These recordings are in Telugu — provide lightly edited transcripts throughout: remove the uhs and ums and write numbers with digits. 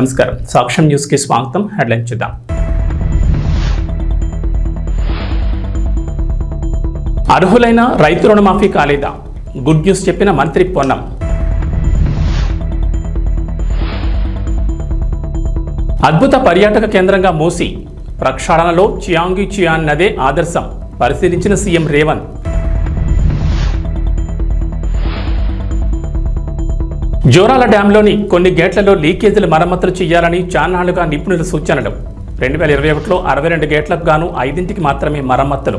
నమస్కారం సాక్ష్యం న్యూస్ కి స్వాగతం. హెడ్లైన్ చూద్దాం. అర్హులైన రైతు రుణమాఫీ కాలేదా? గుడ్ న్యూస్ చెప్పిన మంత్రి పొన్నం. అద్భుత పర్యాటక కేంద్రంగా మూసి ప్రక్షాళనలో చియాంగి చియాన్ నదే ఆదర్శం పరిశీలించిన సీఎం రేవంత్. జోరాల డ్యాంలోని కొన్ని గేట్లలో లీకేజీల మరమ్మతులు చేయాలని చాన్నాళ్లుగా నిపుణుల సూచనలు. 2021లో 62 గేట్లకు గాను 5కి మాత్రమే మరమ్మతులు.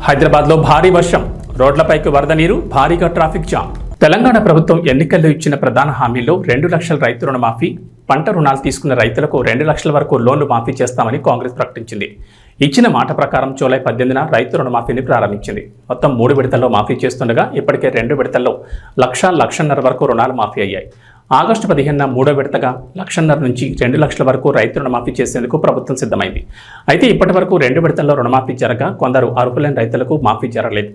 హైదరాబాద్లో భారీ వర్షం, రోడ్లపైకి వరద నీరు, భారీగా ట్రాఫిక్ జామ్. తెలంగాణ ప్రభుత్వం ఎన్నికల్లో ఇచ్చిన ప్రధాన హామీల్లో 2 లక్షల రైతు రుణమాఫీ, పంట రుణాలు తీసుకున్న రైతులకు 2 లక్షల వరకు లోన్లు మాఫీ చేస్తామని కాంగ్రెస్ ప్రకటించింది. ఇచ్చిన మాట ప్రకారం జూలై 18న రైతు రుణమాఫీని ప్రారంభించింది. మొత్తం 3 విడతల్లో మాఫీ చేస్తుండగా ఇప్పటికే 2 విడతల్లో 1,00,00,000 వరకు రుణాలు మాఫీ అయ్యాయి. ఆగస్టు 15న 3వ విడతగా 1,50,000 నుంచి 2 లక్షల వరకు రైతు రుణమాఫీ చేసేందుకు ప్రభుత్వం సిద్ధమైంది. అయితే ఇప్పటి వరకు 2 విడతల్లో రుణమాఫీ జరగగా కొందరు అర్హులైన రైతులకు మాఫీ జరగలేదు.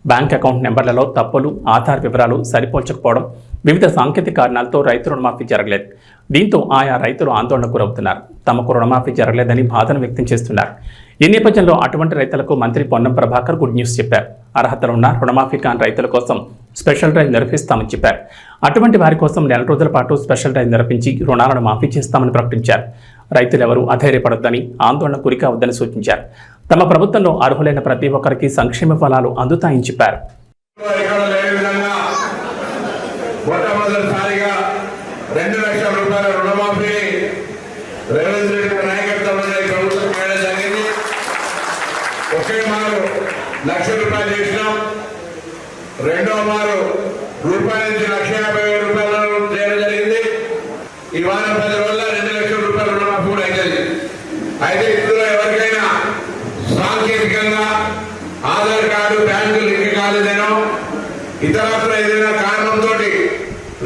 బ్యాంక్ అకౌంట్ నెంబర్లలో తప్పులు, ఆధార్ వివరాలు సరిపోల్చకపోవడం, వివిధ సాంకేతిక కారణాలతో రైతు రుణమాఫీ జరగలేదు. దీంతో ఆయా రైతులు ఆందోళనకు గురవుతున్నారు. తమకు రుణమాఫీ జరగలేదని బాధను వ్యక్తం చేస్తున్నారు. ఈ నేపథ్యంలో అటువంటి రైతులకు మంత్రి పొన్నం ప్రభాకర్ గుడ్ న్యూస్ చెప్పారు. అర్హతలు ఉన్న రుణమాఫీ కాని రైతుల కోసం స్పెషల్ డ్రైవ్ నిర్వహిస్తామని చెప్పారు. అటువంటి వారి కోసం 4 రోజుల పాటు స్పెషల్ డ్రైవ్ నిర్వహించి రుణాలను మాఫీ చేస్తామని ప్రకటించారు. రైతులెవరూ అధైర్యపడొద్దని, ఆందోళన గురికావద్దని సూచించారు. తమ ప్రభుత్వంలో అర్హులైన ప్రతి ఒక్కరికి సంక్షేమ ఫలాలు అందుతాయని చెప్పారు. ₹1,00,000 చేసినాం. రెండో మారు రూపాయల నుంచి ₹1,50,000 చేయడం జరిగింది. ఈ వారం 10 రోజుల ₹2,00,000 రుణమాఫీ కూడా అయింది. అయితే ఇందులో ఎవరికైనా సాంకేతికంగా ఆధార్ కార్డు బ్యాంకు లింక్ కాలేదేనో, ఇతరత్ర ఏదైనా కారణంతో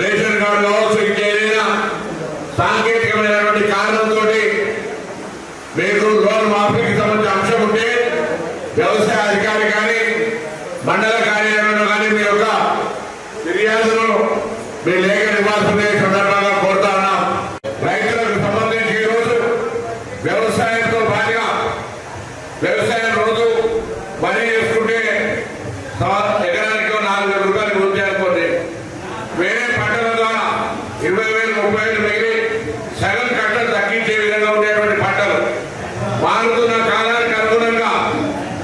రేషన్ కార్డు కావచ్చు, ఇంకేదైనా సాంకేతికమైనటువంటి కారణంతో మీకు లోన్ మాఫీకి సంబంధించిన అంశం ఉంటే వ్యవసాయ అధికారి కానీ మండల కార్యాలయంలో కానీ మీ యొక్క ఫిర్యాదును మీ లేఖ నివాసే సందర్భంగా కోరుతా ఉన్నాం. రైతులకు సంబంధించి ఈరోజు వ్యవసాయంతో భారీగా వ్యవసాయం రోజు పని చేసుకుంటే ఎకరానికి ₹4,000 పూర్తి అనుకోండి. వేరే పంటల ద్వారా 20,000, 30,000 మిగిలి సగం కట్టలు తగ్గించే విధంగా ఉండేటువంటి పంటలు మారుతున్న కాలానికి అనుగుణంగా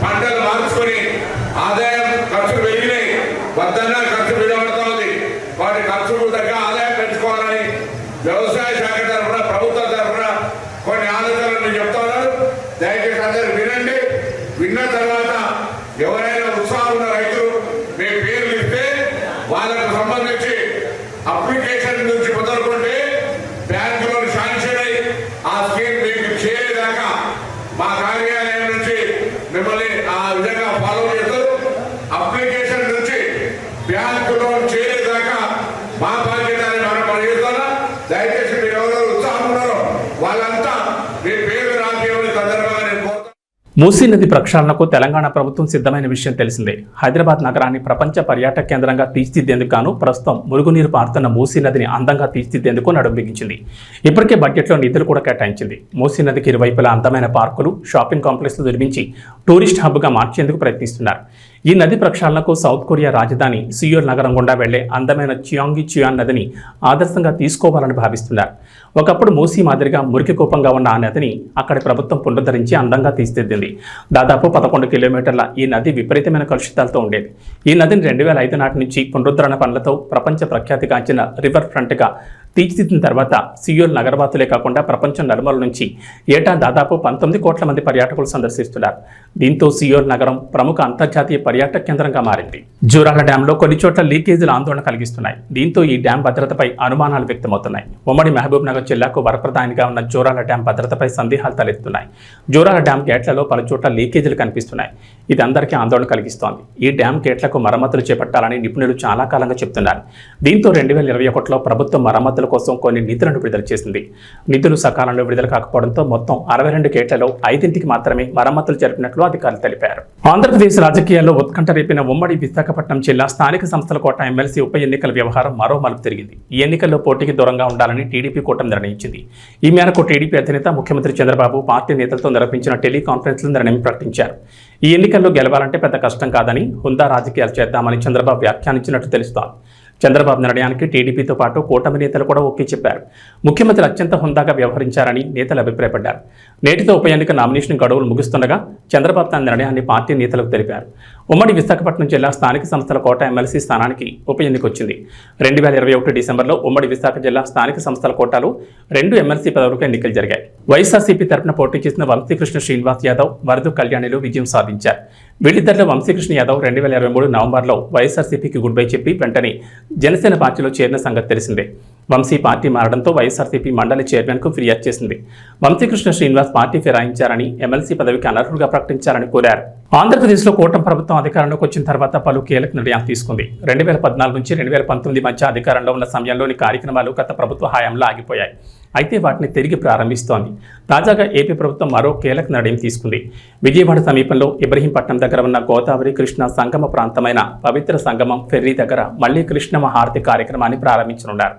పంటలు మార్చుకొని ఆదాయం ఖర్చు పెరిగినాయి, వద్దన్నా ఖర్చు విడబడతా ఉంది. వాటి ఖర్చుకు తగ్గ ఆదాయం పెంచుకోవాలని వ్యవసాయ శాఖ తరఫున, ప్రభుత్వం తరఫున కొన్ని ఆలోచనలు నేను చెప్తా ఉన్నాను. దయచేసి అందరూ వినండి. విన్న తర్వాత ఎవరైనా ఉత్సాహం ఉన్న రైతులు మీ పేర్లు ఇస్తే వాళ్ళకు సంబంధించి అప్లికేషన్ నుంచి మొదలుకుంటే బ్యాంకులో శాంక్షన్ అయి ఆ స్కీమ్ మీకు చేయలేదాకా మా కార్యాలయం నుంచి మిమ్మల్ని ఆ విధంగా ఫాలో చేస్తూ అప్లికేషన్ నుంచి బ్యాంకు లోన్ చేయలేదాకా మా బాధ్యత మనం పనిచేస్తున్నా. దయచేసి మీరు ఎవరో ఉత్సాహం ఉన్నారో వాళ్ళంతా మీ పేరు రాజకీయ సందర్భంగా నేను కోరుతాను. మూసీ నది ప్రక్షాళనకు తెలంగాణ ప్రభుత్వం సిద్ధమైన విషయం తెలిసిందే. హైదరాబాద్ నగరాన్ని ప్రపంచ పర్యాటక కేంద్రంగా తీర్చిదిద్దేందుకు గాను ప్రస్తుతం మురుగునీరు పారుతున్న మూసీ నదిని అందంగా తీర్చిదిద్దేందుకు నడుం బిగించింది. ఇప్పటికే బడ్జెట్లో నిధులు కూడా కేటాయించింది. మూసీ నదికి ఇరువైపులా అందమైన పార్కులు, షాపింగ్ కాంప్లెక్స్లు నిర్మించి టూరిస్ట్ హబ్గా మార్చేందుకు ప్రయత్నిస్తున్నారు. ఈ నది ప్రక్షాళనకు సౌత్ కొరియా రాజధాని సియోల్ నగరం గుండా వెళ్లే అందమైన చియాంగి చియాన్ నదిని ఆదర్శంగా తీసుకోవాలని భావిస్తున్నారు. ఒకప్పుడు మూసీ మాదిరిగా మురికి కూపంగా ఉన్న ఆ నదిని అక్కడి ప్రభుత్వం పునరుద్ధరించి అందంగా తీర్చిదిద్దింది. దాదాపు 11 కిలోమీటర్ల ఈ నది విపరీతమైన కలుషితాలతో ఉండేది. ఈ నదిని 2005 నాటి నుంచి పునరుద్ధరణ పనులతో ప్రపంచ ప్రఖ్యాతిగాంచిన రివర్ ఫ్రంట్గా తీర్చిదిద్దిన తర్వాత సియోల్ నగరవాసులే కాకుండా ప్రపంచం నలుమూల నుంచి ఏటా దాదాపు 19 కోట్ల మంది పర్యాటకులు సందర్శిస్తున్నారు. దీంతో సియోల్ నగరం ప్రముఖ అంతర్జాతీయ పర్యాటక కేంద్రంగా మారింది. జోరాల డ్యాంలో కొన్ని చోట్ల లీకేజీలు ఆందోళన కలిగిస్తున్నాయి. దీంతో ఈ డ్యాం భద్రతపై అనుమానాలు వ్యక్తమవుతున్నాయి. ఉమ్మడి మహబూబ్ నగర్ జిల్లాకు వరప్రదానిగా ఉన్న జోరాల డ్యాం భద్రతపై సందేహాలు తలెత్తున్నాయి. జోరాల డ్యాం గేట్లలో పలు చోట్ల లీకేజీలు కనిపిస్తున్నాయి. ఇది అందరికీ ఆందోళన కలిగిస్తోంది. ఈ డ్యాం గేట్లకు మరమ్మతులు చేపట్టాలని నిపుణులు చాలా కాలంగా చెబుతున్నారు. దీంతో 2021లో ప్రభుత్వం మరమ్మతుల కోసం కొన్ని నిధులను విడుదల చేసింది. నిధులు సకాలంలో విడుదల కాకపోవడంతో మొత్తం 62 గేట్లలో 5కి మాత్రమే మరమ్మతులు జరిపినట్లు చేసినట్లు అధికారులు తెలిపారు. ఆంధ్రప్రదేశ్ రాజకీయాల్లో ఉత్కంఠ రేపిన ఉమ్మడి విశాఖపట్నం జిల్లా స్థానిక సంస్థల కోట ఎమ్మెల్సీ ఉప ఎన్నికల వ్యవహారం మరో మలుపు తిరిగింది. ఈ ఎన్నికల్లో పోటీకి దూరంగా ఉండాలని టీడీపీ కూటమి నిర్ణయించింది. ఈ మేరకు టీడీపీ అధినేత ముఖ్యమంత్రి చంద్రబాబు పార్టీ నేతలతో నిర్వహించిన టెలికాన్ఫరెన్స్లో నిర్ణయం ప్రకటించారు. ఈ ఎన్నికల్లో గెలవాలంటే పెద్ద కష్టం కాదని, హుందా రాజకీయాలు చేద్దామని చంద్రబాబు వ్యాఖ్యానించినట్టు తెలుస్తోంది. చంద్రబాబు నిర్ణయానికి టీడీపీతో పాటు కూటమి నేతలు కూడా ఒకే చెప్పారు. ముఖ్యమంత్రి అత్యంత హుందాగా వ్యవహరించారని నేతలు అభిప్రాయపడ్డారు. నేటితో ఉప ఎన్నిక నామినేషన్ గడువులు ముగుస్తుండగా చంద్రబాబు తన నిర్ణయాన్ని పార్టీ నేతలకు తెలిపారు. ఉమ్మడి విశాఖపట్నం జిల్లా స్థానిక సంస్థల కోట ఎమ్మెల్సీ స్థానానికి ఉప ఎన్నిక వచ్చింది. 2021 డిసెంబర్లో ఉమ్మడి విశాఖ జిల్లా స్థానిక సంస్థల కోటాలో 2 ఎమ్మెల్సీ పదవులకు ఎన్నికలు జరిగాయి. వైఎస్ఆర్సీపీ తరఫున పోటీ చేసిన వంశీకృష్ణ శ్రీనివాస్ యాదవ్, వరదు కళ్యాణిలు విజయం సాధించారు. వీళ్ళిద్దరిలో వంశీకృష్ణ యాదవ్ 2023 నవంబర్లో వైఎస్ఆర్సీపీకి గుడ్ బై చెప్పి వెంటనే జనసేన పార్టీలో చేరిన సంగతి తెలిసిందే. వంశీ పార్టీ మారడంతో వైఎస్ఆర్సీపీ మండలి చైర్మన్కు ఫిర్యాదు చేసింది. వంశీకృష్ణ శ్రీనివాస్ పార్టీ ఫిరాయించారని, ఎమ్మెల్సీ పదవికి అనర్హులుగా ప్రకటించారని కోరారు. ఆంధ్రప్రదేశ్లో కూటమి ప్రభుత్వం అధికారంలోకి వచ్చిన తర్వాత పలు కీలక నిర్ణయాలు తీసుకుంది. 2014 నుంచి 2019 మధ్య అధికారంలో ఉన్న సమయంలోని కార్యక్రమాలు గత ప్రభుత్వ హయాంలో ఆగిపోయాయి. అయితే వాటిని తిరిగి ప్రారంభిస్తోంది. తాజాగా ఏపీ ప్రభుత్వం మరో కీలక నిర్ణయం తీసుకుంది. విజయవాడ సమీపంలో ఇబ్రహీంపట్నం దగ్గర ఉన్న గోదావరి కృష్ణ సంగమ ప్రాంతమైన పవిత్ర సంగమం ఫెర్రీ దగ్గర మళ్లీ కృష్ణమ్మ హారతి కార్యక్రమాన్ని ప్రారంభించనున్నారు.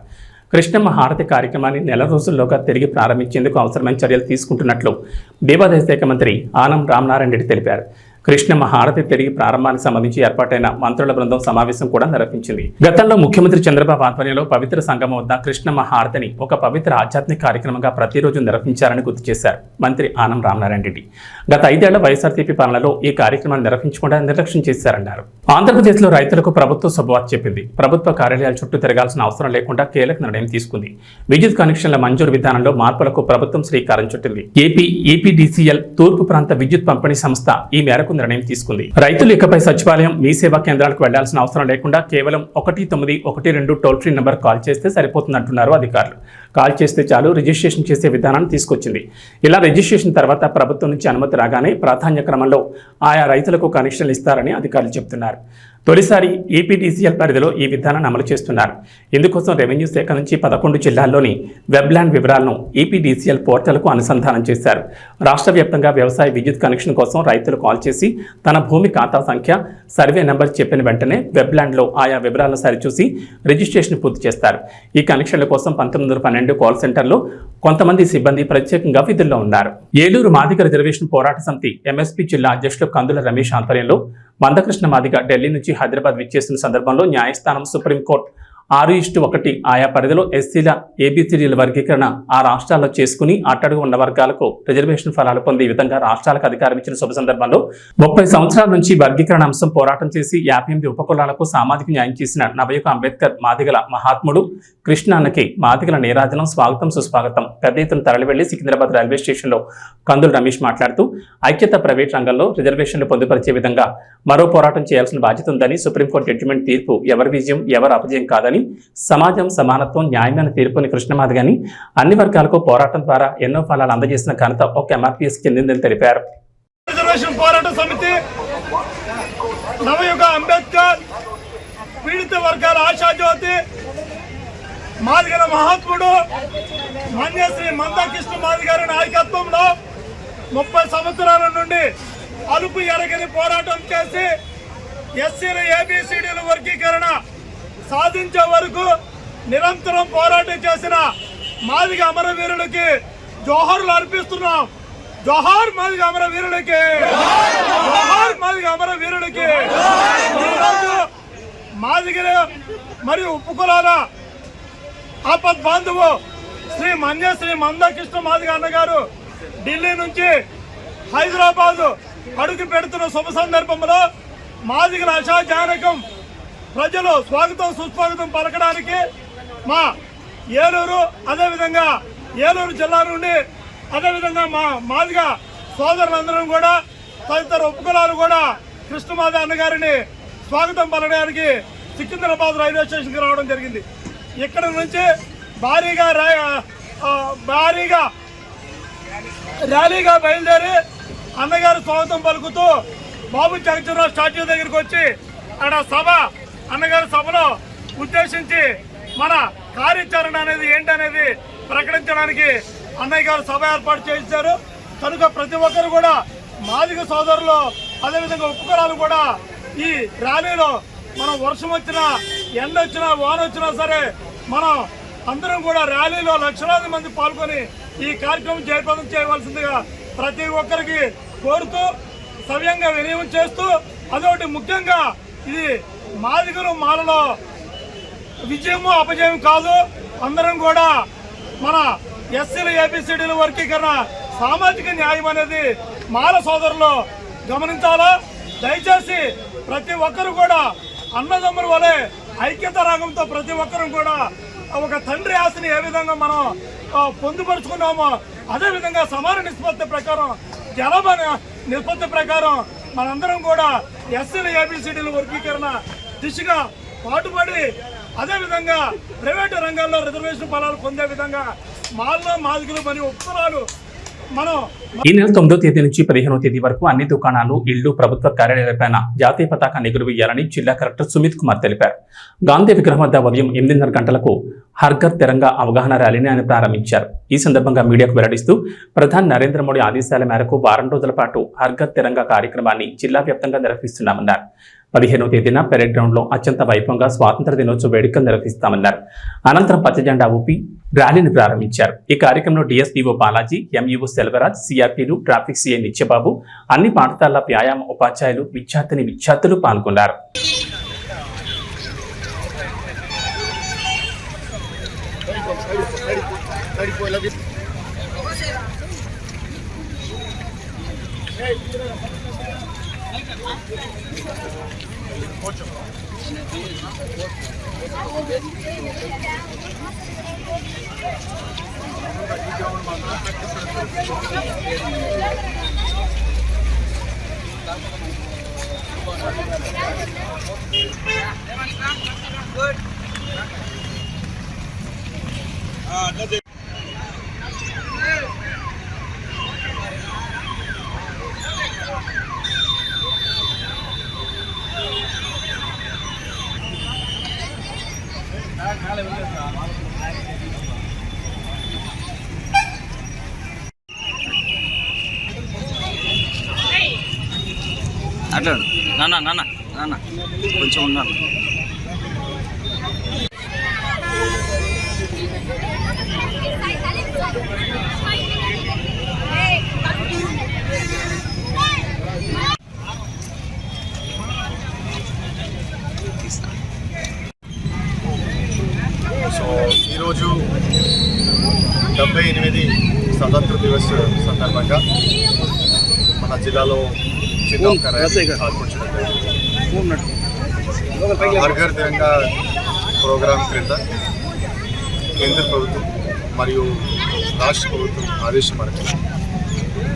కృష్ణమ్మ హారతి కార్యక్రమాన్ని నెల రోజుల్లోగా తిరిగి ప్రారంభించేందుకు అవసరమైన చర్యలు తీసుకుంటున్నట్లు దేవాదాయ శాఖ మంత్రి ఆనం రామనారాయణ రెడ్డి తెలిపారు. కృష్ణమ్మ హారతి తిరిగి ప్రారంభానికి సంబంధించి ఏర్పాటైన మంత్రుల బృందం సమావేశం కూడా నిర్వహించింది. గతంలో ముఖ్యమంత్రి చంద్రబాబు ఆధ్వర్యంలో పవిత్ర సంగమం వద్ద కృష్ణమ్మ హారతిని ఒక పవిత్ర ఆధ్యాత్మిక కార్యక్రమంగా ప్రతిరోజు నిర్వహించారని గుర్తు చేశారు మంత్రి ఆనం రామనారాయణ రెడ్డి. గత 5 ఏళ్ల వైఎస్ఆర్సీపీ పాలనలో ఈ కార్యక్రమాన్ని నిర్వహించకుండా నిర్లక్ష్యం చేశారన్నారు. ఆంధ్రప్రదేశ్లో రైతులకు ప్రభుత్వం శుభవార్త చెప్పింది. ప్రభుత్వ కార్యాలయాల చుట్టూ తిరగాల్సిన అవసరం లేకుండా కీలక నిర్ణయం తీసుకుంది. విద్యుత్ కనెక్షన్ల మంజూరు విధానంలో మార్పులకు ప్రభుత్వం శ్రీకారం చుట్టింది. ఏపీడీసీఎల్ తూర్పు ప్రాంత విద్యుత్ పంపిణీ సంస్థ ఈ మేరకు నిర్ణయం తీసుకుంది. రైతులు ఇకపై సచివాలయం, మీ సేవా కేంద్రాలకు వెళ్లాల్సిన అవసరం లేకుండా కేవలం 1912 టోల్ ఫ్రీ నెంబర్ కాల్ చేస్తే సరిపోతుందంటున్నారు అధికారులు. కాల్ చేస్తే చాలు రిజిస్ట్రేషన్ చేసే విధానాన్ని తీసుకొచ్చింది. ఇలా రిజిస్ట్రేషన్ తర్వాత ప్రభుత్వం నుంచి అనుమతి రాగానే ప్రాధాన్య క్రమంలో ఆయా రైతులకు కనెక్షన్లు ఇస్తారని అధికారులు చెబుతున్నారు. తొలిసారి ఏపీడీసీఎల్ పరిధిలో ఈ విధానాన్ని అమలు చేస్తున్నారు. ఇందుకోసం రెవెన్యూ శాఖ నుంచి 11 జిల్లాల్లోని వెబ్ల్యాండ్ వివరాలను ఏపీడీసీఎల్ పోర్టల్కు అనుసంధానం చేశారు. రాష్ట్ర వ్యాప్తంగా వ్యవసాయ విద్యుత్ కనెక్షన్ కోసం రైతులు కాల్ చేసి తన భూమి ఖాతా సంఖ్య, సర్వే నెంబర్ చెప్పిన వెంటనే వెబ్ల్యాండ్లో ఆయా వివరాలను సరిచూసి రిజిస్ట్రేషన్ పూర్తి చేస్తారు. ఈ కనెక్షన్ల కోసం 1912 కాల్ సెంటర్లో కొంతమంది సిబ్బంది ప్రత్యేకంగా విధుల్లో ఉన్నారు. ఏలూరు మాదిగ రిజర్వేషన్ పోరాట సమితి ఎంఎస్పీ జిల్లా అధ్యక్షులు కందుల రమేష్ ఆధ్వర్యంలో మందకృష్ణ మాదిగ ఢిల్లీ నుంచి హైదరాబాద్ విచ్చేసిన సందర్భంలో న్యాయస్థానం సుప్రీంకోర్టు 6:1 ఆయా పరిధిలో ఎస్సీల ఏబీసీడీల వర్గీకరణ ఆ రాష్ట్రాల్లో చేసుకుని అట్టడుగు ఉన్న వర్గాలకు రిజర్వేషన్ ఫలాలు పొందే విధంగా రాష్ట్రాలకు అధికారం ఇచ్చిన శుభ సందర్భంలో 30 సంవత్సరాల నుంచి వర్గీకరణ అంశం పోరాటం చేసి 58 ఉపకులాలకు సామాజిక న్యాయం చేసిన నవయుగ అంబేద్కర్ మాదిగల మహాత్ముడు కృష్ణాన్నకి మాదిగల నీరాజనం స్వాగతం సుస్వాగతం. పెద్ద ఎత్తున తరలివెళ్లి సికింద్రాబాద్ రైల్వే స్టేషన్లో కందుల రమేష్ మాట్లాడుతూ ఐక్యత ప్రైవేట్ రంగంలో రిజర్వేషన్లు పొందుపరిచే విధంగా మరో పోరాటం చేయాల్సిన బాధ్యత ఉందని, సుప్రీంకోర్టు జడ్జిమెంట్ తీర్పు ఎవరి విజయం ఎవరి అపజయం కాదని, సమాజం సమానత్వం న్యాయమైన తీర్పుని కృష్ణమాదిగని అన్ని వర్గాలకు పోరాటం ద్వారా ఎన్నో ఫలాలు అందజేసిన ఘనత ఒక ఎంఆర్పీఎస్ చెందిందని తెలిపారు. రిజర్వేషన్ పోరాట సమితి నవయుగ అంబేద్కర్ పీడిత వర్గాల ఆశాజ్యోతి మాదిగల మహాత్ముడు మన్యశ్రీ మందకృష్ణ మాది గారి నాయకత్వంలో 30 సంవత్సరాల నుండి అలుపు ఎరగని పోరాటం చేసి ఎస్సీల ఏబీసీడీల వర్గీకరణ సాధించే వరకు నిరంతరం పోరాటం చేసిన మాదిగ అమరవీరులకి జోహార్లు అర్పిస్తున్నాం. జోహార్ మాదిగ అమరవీరులకి, జోహార్ మాదిగ అమరవీరులకి. ఈరోజు మాదిగల మరియు ఉపకులాల ఆపద్ బాంధవు శ్రీ మందకృష్ణ మాదిగ అన్నగారు ఢిల్లీ నుంచి హైదరాబాద్ అడుగు పెడుతున్న శుభ సందర్భంలో మాదిగల ఆశాజనకం ప్రజలు స్వాగతం సుస్వాగతం పలకడానికి మా ఏలూరు, అదేవిధంగా ఏలూరు జిల్లా నుండి, అదేవిధంగా మా మాదిగ సోదరులందరం కూడా తదితర ఉపకులాలు కూడా కృష్ణమాది అన్నగారిని స్వాగతం పలకడానికి సికింద్రాబాద్ రైల్వే స్టేషన్కి రావడం జరిగింది. ఇక్కడ నుంచి భారీగా ర్యాలీగా బయలుదేరి అన్నగారు స్వాగతం పలుకుతూ బాబు జగజ్జీవనరావు స్టాచ్యూ దగ్గరికి వచ్చి అక్కడ అన్నగారి సభలో ఉద్దేశించి మన కార్యాచరణ అనేది ఏంటనేది ప్రకటించడానికి అన్నయ్య గారు సభ ఏర్పాటు చేశారు. కనుక ప్రతి ఒక్కరు కూడా మాదిగ సోదరులు అదేవిధంగా ఉపకులాలు కూడా ఈ ర్యాలీలో మనం వర్షం వచ్చినా ఎండ వచ్చినా వాన వచ్చినా సరే మనం అందరం కూడా ర్యాలీలో లక్షలాది మంది పాల్గొని ఈ కార్యక్రమం జయప్రదం చేయవలసిందిగా ప్రతి ఒక్కరికి కోరుతూ సవ్యంగా వినియోగం చేస్తూ అదొకటి ముఖ్యంగా ఇది మాదిగలు మాలలో విజయము అపజయం కాదు. అందరం కూడా మన ఎస్సీలు ఏబిసిడీల వర్గీకరణ సామాజిక న్యాయం అనేది మాల సోదరులు గమనించాలా. దయచేసి ప్రతి ఒక్కరు కూడా అన్నదమ్ముల వలె ఐక్యత రాగంతో ప్రతి ఒక్కరు కూడా ఒక తండ్రి ఆశని ఏ విధంగా మనం పొందుపరుచుకున్నామో అదేవిధంగా సమాన నిష్పత్తి ప్రకారం జనాభా నిష్పత్తి ప్రకారం మనందరం కూడా ఎస్సీలు ఏబిసిడీల వర్గీకరణ దిశగా పాటుపడి అదేవిధంగా ప్రైవేటు రంగాల్లో రిజర్వేషన్ ఫలాలు పొందే విధంగా మాల్లో మాదిగలు మరియు ఉపకులాలు మనం ఈ నెల 9వ తేదీ నుంచి 15వ తేదీ వరకు అన్ని దుకాణాలు, ఇళ్లు, ప్రభుత్వ కార్యాలయాలపైన జాతీయ పతాకాన్ని ఎగురవేయాలని జిల్లా కలెక్టర్ సుమిత్ కుమార్ తెలిపారు. గాంధీ విగ్రహం వద్ద ఉదయం 8:30 గంటలకు హర్ఘర్ తిరంగా అవగాహన ర్యాలీని ఆయన ప్రారంభించారు. ఈ సందర్భంగా మీడియాకు వెల్లడిస్తూ ప్రధాని నరేంద్ర మోడీ ఆదేశాల మేరకు వారం రోజుల పాటు హర్ఘర్ తిరంగా కార్యక్రమాన్ని జిల్లా వ్యాప్తంగా నిర్వహిస్తున్నామన్నారు. 15వ తేదీన పెరేడ్ గ్రౌండ్ లో అత్యంత వైభవంగా స్వాతంత్ర దినోత్సవ వేడుకలు నిర్వహిస్తామన్నారు. అనంతరం పచ్చ జెండా ఊపి ర్యాలీని ప్రారంభించారు. ఈ కార్యక్రమంలో డిఎస్పీఓ బాలాజీ, ఎంఈఓ సెల్వరాజ్, సిఆర్పీలు, ట్రాఫిక్ సిఐ నిత్యబాబు, అన్ని పాఠశాలల వ్యాయామ ఉపాధ్యాయులు, విద్యార్థులు పాల్గొన్నారు. అట్లా నాన్న కొంచెం ఉన్నాను. సో ఈరోజు 78 స్వతంత్ర దివస్ సందర్భంగా మన జిల్లాలో హర్ ఘర్ తిరంగా ప్రోగ్రాం క్రింద కేంద్ర ప్రభుత్వం మరియు రాష్ట్ర ప్రభుత్వం ఆదేశం మేరకు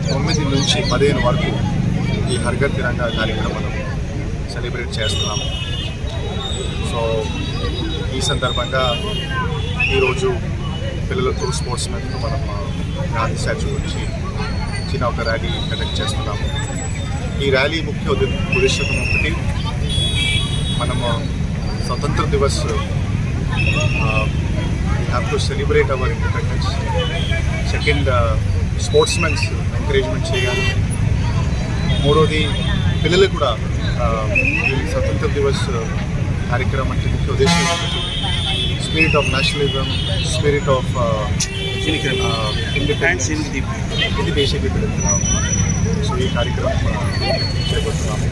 9 నుంచి 15 వరకు ఈ హర్ ఘర్ తిరంగా కార్యక్రమం సెలబ్రేట్ చేస్తున్నాము. సో ఈ సందర్భంగా ఈరోజు పిల్లలతో స్పోర్ట్స్ మెన్తో మనం గాంధీ స్టాచ్యూ నుంచి చిన్న ఒక ర్యాలీ కండక్ట్ చేస్తున్నాము. ఈ ర్యాలీ ముఖ్య ఉద్దేశం ఒకటి, మనము స్వతంత్ర దివస్ we have to celebrate our independence. Second, sports men's encouragement చేయాలి. మూడోది, పిల్లలు కూడా ఈ స్వతంత్ర దివస్ కార్యక్రమానికి ముఖ్య ఉద్దేశం ఒకటి, spirit of nationalism, spirit of independence ఇది బేసిక్లీ పిల్లలు. సో ఈ కార్యక్రమం చేపడుతున్నాము.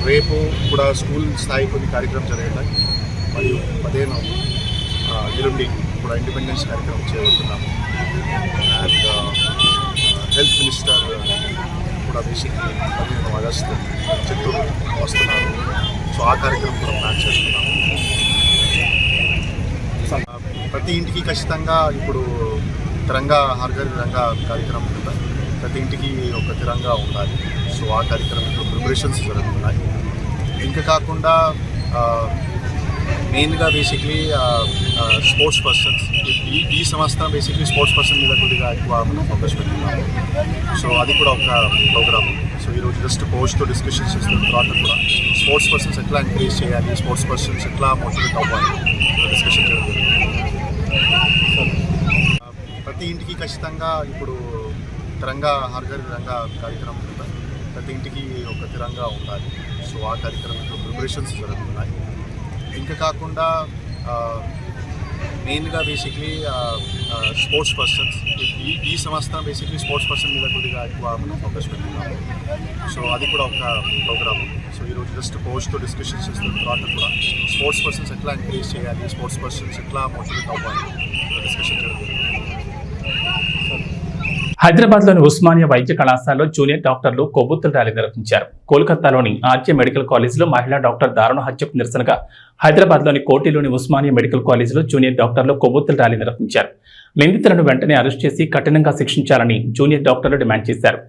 రేపు కూడా స్కూల్ స్థాయి కొన్ని కార్యక్రమం జరుగుతాయి. మరియు 15 ఎల్లుండి కూడా ఇండిపెండెన్స్ కార్యక్రమం చేయబోతున్నాము. అండ్ హెల్త్ మినిస్టర్ కూడా బేసిక్లీ 15 ఆగస్టు చిత్తూరు వస్తున్నారు. సో ఆ కార్యక్రమం కూడా ప్లాన్ చేస్తున్నాము. ప్రతి ఇంటికి ఖచ్చితంగా ఇప్పుడు తిరంగా హర్ ఘర్ తిరంగా కార్యక్రమం కింద ప్రతి ఇంటికి ఒక తిరంగా ఉండాలి. సో ఆ కార్యక్రమంలో ప్రిపరేషన్స్ జరుగుతున్నాయి. ఇంకా కాకుండా మెయిన్గా బేసిక్లీ స్పోర్ట్స్ పర్సన్స్ ఈ సంవత్సరం బేసిక్లీ స్పోర్ట్స్ పర్సన్ మీద కొద్దిగా ఎక్కువ మనం ఫోకస్ పెట్టుకున్నాము. సో అది కూడా ఒక ప్రోగ్రామ్. సో ఈరోజు జస్ట్ పోస్ట్తో డిస్కషన్స్ చేస్తున్న తర్వాత కూడా స్పోర్ట్స్ పర్సన్స్ ఎట్లా ఎంకరేజ్ చేయాలి, స్పోర్ట్స్ పర్సన్స్ ఎట్లా మోటివేట్ అవ్వాలి డిస్కషన్ జరుగుతుంది. ప్రతి ఇంటికి ఖచ్చితంగా ఇప్పుడు తిరంగా హర్ ఘర్ తిరంగా కార్యక్రమం కింద ప్రతి ఇంటికి ఒక తిరంగా ఉండాలి. సో ఆ కార్యక్రమంలో ప్రిపరేషన్స్ జరుగుతున్నాయి. ఇంకా కాకుండా మెయిన్గా బేసిక్లీ స్పోర్ట్స్ పర్సన్స్ ఈ సంవత్సరం బేసిక్లీ స్పోర్ట్స్ పర్సన్ మీద కొద్దిగా ఎక్కువ మనం ఫోకస్ పెట్టుకున్నాము. సో అది కూడా ఒక ప్రోగ్రామ్. సో ఈరోజు జస్ట్ కోచ్తో డిస్కషన్ చేస్తున్న తర్వాత కూడా స్పోర్ట్స్ పర్సన్స్ ఎట్లా ఎంకరేజ్ చేయాలి, స్పోర్ట్స్ పర్సన్స్ ఎట్లా మోటివేట్ అవ్వాలి డిస్కషన్ జరుగుతుంది. హైదరాబాద్లోని ఉస్మానియా వైద్య కళాశాలలో జూనియర్ డాక్టర్లు కొవ్వొత్తుల ర్యాలీ నిర్వహించారు. కోల్కతాలోని ఆర్జే మెడికల్ కాలేజీలో మహిళా డాక్టర్ దారుణ హత్యకు నిరసనగా హైదరాబాద్లోని కోటిలోని ఉస్మానియా మెడికల్ కాలేజీలో జూనియర్ డాక్టర్లు కొవ్వొత్తుల ర్యాలీ నిర్వహించారు. నిందితులను వెంటనే అరెస్ట్ చేసి కఠినంగా శిక్షించాలని జూనియర్ డాక్టర్లు డిమాండ్ చేశారు.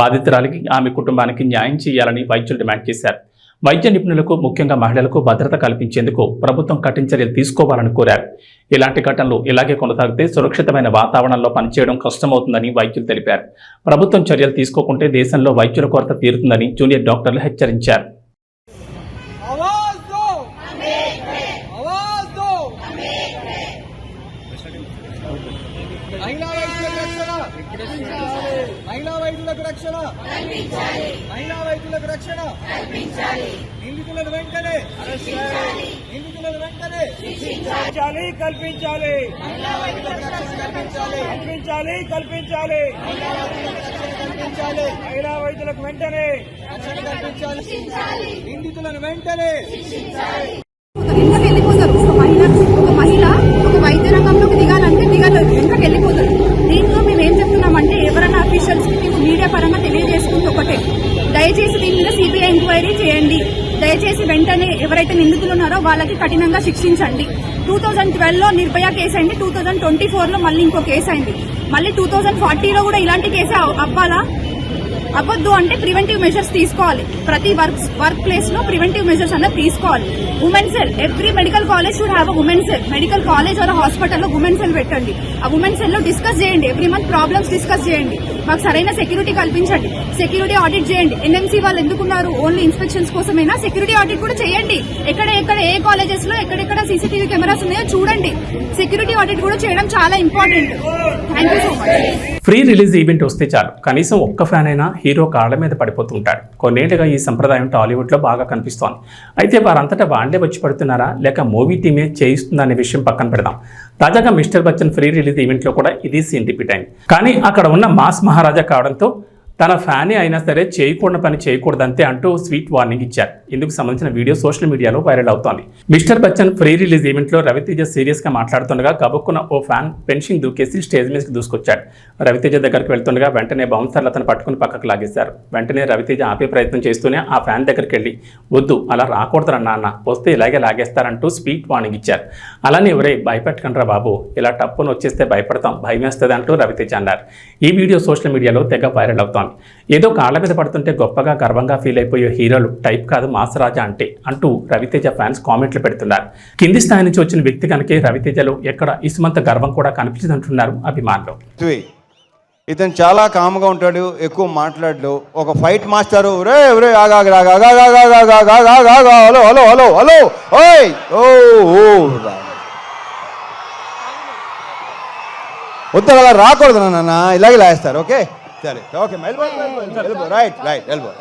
బాధితురాలికి ఆమె కుటుంబానికి న్యాయం చేయాలని వైద్యులు డిమాండ్ చేశారు. వైద్య నిపుణులకు ముఖ్యంగా మహిళలకు భద్రత కల్పించేందుకు ప్రభుత్వం కఠిన చర్యలు తీసుకోవాలని కోరారు. ఇలాంటి ఘటనలు ఇలాగే కొనసాగితే సురక్షితమైన వాతావరణంలో పనిచేయడం కష్టమవుతుందని వైద్యులు తెలిపారు. ప్రభుత్వం చర్యలు తీసుకోకుంటే దేశంలో వైద్యుల కొరత తీరుతుందని జూనియర్ డాక్టర్లు హెచ్చరించారు. మహిళా వైద్యులకు రక్షణ, మహిళా వైద్యులకు రక్షణ, నిందితులను వెంటనే కల్పించాలి, కల్పించాలి, కల్పించాలి, కల్పించాలి, మహిళా వైద్యులకు వెంటనే రక్షణ కల్పించాలి, నిందితులను వెంటనే. వెనకకి వెళ్ళిపోతారు. ఒక మహిళ ఒక వైద్య రంగంలోకి దిగాలంటే దిగలేదు, వెనకకి వెళ్ళిపోతారు. దీంట్లో మేము ఏం చెప్తున్నామంటే ఎవరైనా అఫీషియల్స్ కి మేము మీడియా పరంగా తెలియజేసుకుంటే ఒకటే, దయచేసి దీని మీద సిబిఐ ఎంక్వైరీ చేయండి. దయచేసి వెంటనే ఎవరైతే నిందితులు ఉన్నారో వాళ్ళకి కఠినంగా శిక్షించండి. 2012లో నిర్భయ కేసు అయింది, 2024లో మళ్ళీ ఇంకో కేసు అయింది, మళ్ళీ 2040లో కూడా ఇలాంటి కేసు అవ్వద్దు అంటే ప్రివెంటివ్ మెజర్స్ తీసుకోవాలి. ప్రతి వర్క్ ప్లేస్ లో ప్రివెంటివ్ మెజర్స్ అన్నది తీసుకోవాలి. Women cell, every medical college should have women cell. Medical college are హాస్పిటల్లో ఉమెన్ సెల్ పెట్టండి. ఆ ఉమెన్ సెల్ లో డిస్కస్ చేయండి, ఎవ్రీ మంత్ ప్రాబ్లమ్స్ డిస్కస్ చేయండి. మాకు సరైన సెక్యూరిటీ కల్పించండి, సెక్యూరిటీ ఆడిట్ చేయండి. ఎన్ఎంసీ వాళ్ళు ఎందుకున్నారు? ఓన్లీ ఇన్స్పెక్షన్స్ కోసమైనా సెక్యూరిటీ ఆడిట్ కూడా చేయండి. ఎక్కడ ఏ కాలేజెస్ లో ఎక్కడెక్కడ సీసీటీవీ కెమెరాస్ ఉన్నాయో చూడండి. సెక్యూరిటీ ఆడిట్ కూడా చేయడం చాలా important. Thank you so much. Free release event వస్తే చాలు కనీసం ఒక్క ఫ్యాన్ అయినా హీరో కాళ్ల మీద పడిపోతుంటాడు. కొన్నేళ్లుగా ఈ సంప్రదాయం టాలీవుడ్లో బాగా కనిపిస్తోంది. అయితే వారంతటా వాళ్లే వచ్చి పడుతున్నారా లేక మూవీ టీమే చేయిస్తుందా అనే విషయం పక్కన పెడదాం. తాజాగా మిస్టర్ బచ్చన్ ఫ్రీ రిలీజ్ ఈవెంట్లో కూడా ఇది సీన్ రిపీట్ అయింది. కానీ అక్కడ ఉన్న మాస్ మహారాజా కావడంతో తన ఫ్యానే అయినా సరే చేయకూడని పని చేయకూడదంతే అంటూ స్వీట్ వార్నింగ్ ఇచ్చారు. ఇందుకు సంబంధించిన వీడియో సోషల్ మీడియాలో వైరల్ అవుతోంది. మిస్టర్ బచ్చన్ ఫ్రీ రిలీజ్ ఈవెంట్లో రవితేజ సీరియస్ గా మాట్లాడుతుండగా గబుక్కున ఓ ఫ్యాన్ ఫెన్సింగ్ దూకేసి స్టేజ్ మీదకి దూసుకొచ్చాడు. రవితేజ దగ్గరికి వెళ్తుండగా వెంటనే బౌన్సర్లు అతను పట్టుకుని పక్కకు లాగేశారు. వెంటనే రవితేజ ఆపే ప్రయత్నం చేస్తూనే ఆ ఫ్యాన్ దగ్గరికి వెళ్ళి వద్దు అలా రాకూడదురా నాన్న, వస్తే ఇలాగే లాగేస్తారంటూ స్వీట్ వార్నింగ్ ఇచ్చారు. అలానే ఎవరే భయపెట్టకండ్రా బాబు, ఇలా టప్పును వచ్చేస్తే భయపడతాం, భయం వేస్తుంది అంటూ రవితేజ అన్నారు. ఈ వీడియో సోషల్ మీడియాలో తెగ వైరల్ అవుతోంది. ఏదో కాళ్ల మీద పడుతుంటే గొప్పగా గర్వంగా ఫీల్ అయిపోయే హీరోలు టైప్ కాదు మాస్ రాజా అంటే అంటూ రవితేజ ఫ్యాన్స్ కామెంట్లు పెడుతున్నారు. కింది స్థాయి నుంచి వచ్చిన వ్యక్తి కనుకే రవితేజలో ఎక్కడ ఇసుమంత గర్వం కూడా కనిపించదంటున్నారు అభిమానులు. ఇతను చాలా కామ్గా ఉంటాడు, ఎక్కువ మాట్లాడు. ఒక fight master hello hello hello hello ఓయ్ వద్దు అలా రాకూడదు నాన్న, ఇలాగే లాగేస్తారు. ఓకే సరే ఓకే రైట్ రైట్ ఎల్బో.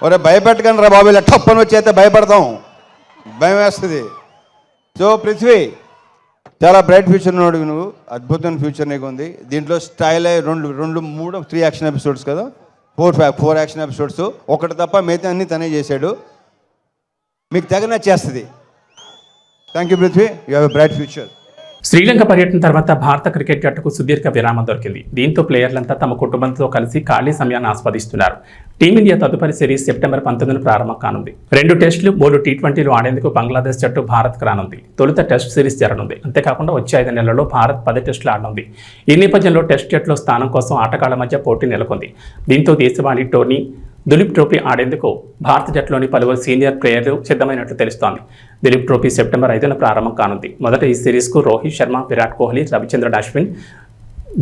ఒరే భయపెట్టకండి రా బాబు, ఇలా టప్పని వచ్చేస్తే భయపడతాం, భయం వేస్తుంది. సో పృథ్వీ చాలా బ్రైట్ ఫ్యూచర్ ఉన్నాడు నువ్వు, అద్భుతమైన ఫ్యూచర్ నీకు ఉంది. దీంట్లో స్టైల్ 3 యాక్షన్ ఎపిసోడ్స్ కదా, 4 యాక్షన్ ఎపిసోడ్స్, ఒకటి తప్ప మిగతా అన్ని తనే చేశాడు. మీకు తెగ నచ్చేస్తుంది. Thank you Prithvi, you have a bright future. Sri Lanka పర్యటన తర్వాత భారత క్రికెట్ జట్టుకు సుదీర్ఘ విరామం దొరికింది. దీంతో ప్లేయర్లంతా తమ కుటుంబంతో కలిసి ఖాళీ సమయాన్ని ఆస్వాదిస్తున్నారు. టీమిండియా తదుపరి సిరీస్ సెప్టెంబర్ 19 ప్రారంభం కానుంది. 2 టెస్టులు 3 T20లు ఆడేందుకు బంగ్లాదేశ్ జట్టు భారత్కు రానుంది. తొలుత టెస్ట్ సిరీస్ జరగనుంది. అంతేకాకుండా వచ్చే 5 నెలల్లో భారత్ 10 టెస్టులు ఆడనుంది. ఈ నేపథ్యంలో టెస్ట్ జట్టులో స్థానం కోసం ఆటగాళ్ల మధ్య పోటీ నెలకొంది. దీంతో దేశవాళీ టోర్నీ దులీప్ ట్రోఫీ ఆడేందుకు భారత జట్టులోని పలువురు సీనియర్ ప్లేయర్లు సిద్ధమైనట్లు తెలుస్తోంది. దులీప్ ట్రోఫీ సెప్టెంబర్ 5న ప్రారంభం కానుంది. మొదట ఈ సిరీస్కు రోహిత్ శర్మ, విరాట్ కోహ్లీ, రవిచంద్రన్ అశ్విన్,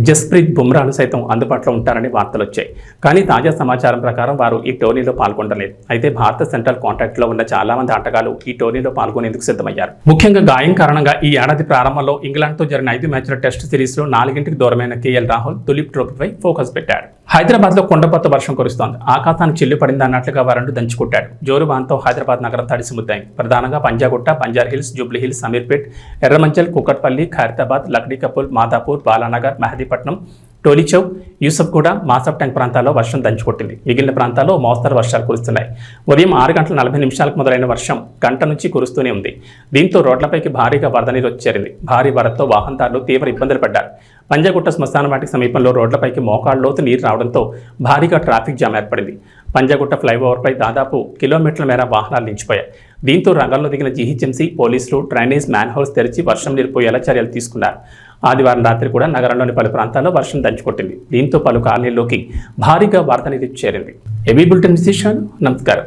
జస్ప్రీత్ బుమ్రాలు సైతం అందుబాటులో ఉంటారని వార్తలు వచ్చాయి. కానీ తాజా సమాచారం ప్రకారం వారు ఈ టోర్నీలో పాల్గొనలేదు. అయితే భారత సెంట్రల్ కాంట్రాక్ట్లో ఉన్న చాలా మంది ఆటగాళ్లు ఈ టోర్నీలో పాల్గొనేందుకు సిద్ధమయ్యారు. ముఖ్యంగా గాయం కారణంగా ఈ ఏడాది ప్రారంభంలో ఇంగ్లాండ్తో జరిగిన 5 మ్యాచ్ల టెస్ట్ సిరీస్లో 4ంటికి దూరమైన కేఎల్ రాహుల్ తులిప్ ట్రోఫీపై ఫోకస్ పెట్టాడు. హైదరాబాద్లో కొండపొత్త వర్షం కురుస్తోంది. ఆకాశానికి చిల్లు పడింది అన్నట్లుగా వరండు దంచుకుంటాడు. జోరుబాన్తో హైదరాబాద్ నగరం తడిసిముద్దాయింది. ప్రధానంగా Panjagutta, Banjara Hills, Jubilee Hills, Samirpet, Erramanzil, Kukatpally, Khairatabad, Lakdi Kapul, Madhapur, Balanagar, Mehdipatnam, Tolichowk, Yousufguda, Masab Tank ప్రాంతాల్లో వర్షం దంచుకొట్టింది. మిగిలిన ప్రాంతాల్లో మోస్తరు వర్షాలు కురుస్తున్నాయి. ఉదయం 6:40 మొదలైన వర్షం గంట నుంచి కురుస్తూనే ఉంది. దీంతో రోడ్లపైకి భారీగా వరద నీరు చేరింది. భారీ వరదతో వాహనదారులు తీవ్ర ఇబ్బందులు పడ్డారు. పంజాగుట్ట శ్మశాన వాటికి సమీపంలో రోడ్లపైకి మోకాళ్ళ లోతు నీరు రావడంతో భారీగా ట్రాఫిక్ జామ్ ఏర్పడింది. పంజాగుట్ట ఫ్లైఓవర్పై దాదాపు కిలోమీటర్ల మేర వాహనాలు నిలిచిపోయాయి. దీంతో రంగంలో దిగిన జీహెచ్ఎంసీ పోలీసులు డ్రైనేజ్ మ్యాన్హోల్స్ తెరిచి వర్షం నిలిపోయేలా చర్యలు తీసుకున్నారు. ఆదివారం రాత్రి కూడా నగరంలోని పలు ప్రాంతాల్లో వర్షం దంచుకొట్టింది. దీంతో పలు కాలనీల్లోకి భారీగా వరద నీరు చేరింది. ఏబీ బులెటిన్ విశేషాలు. నమస్కారం.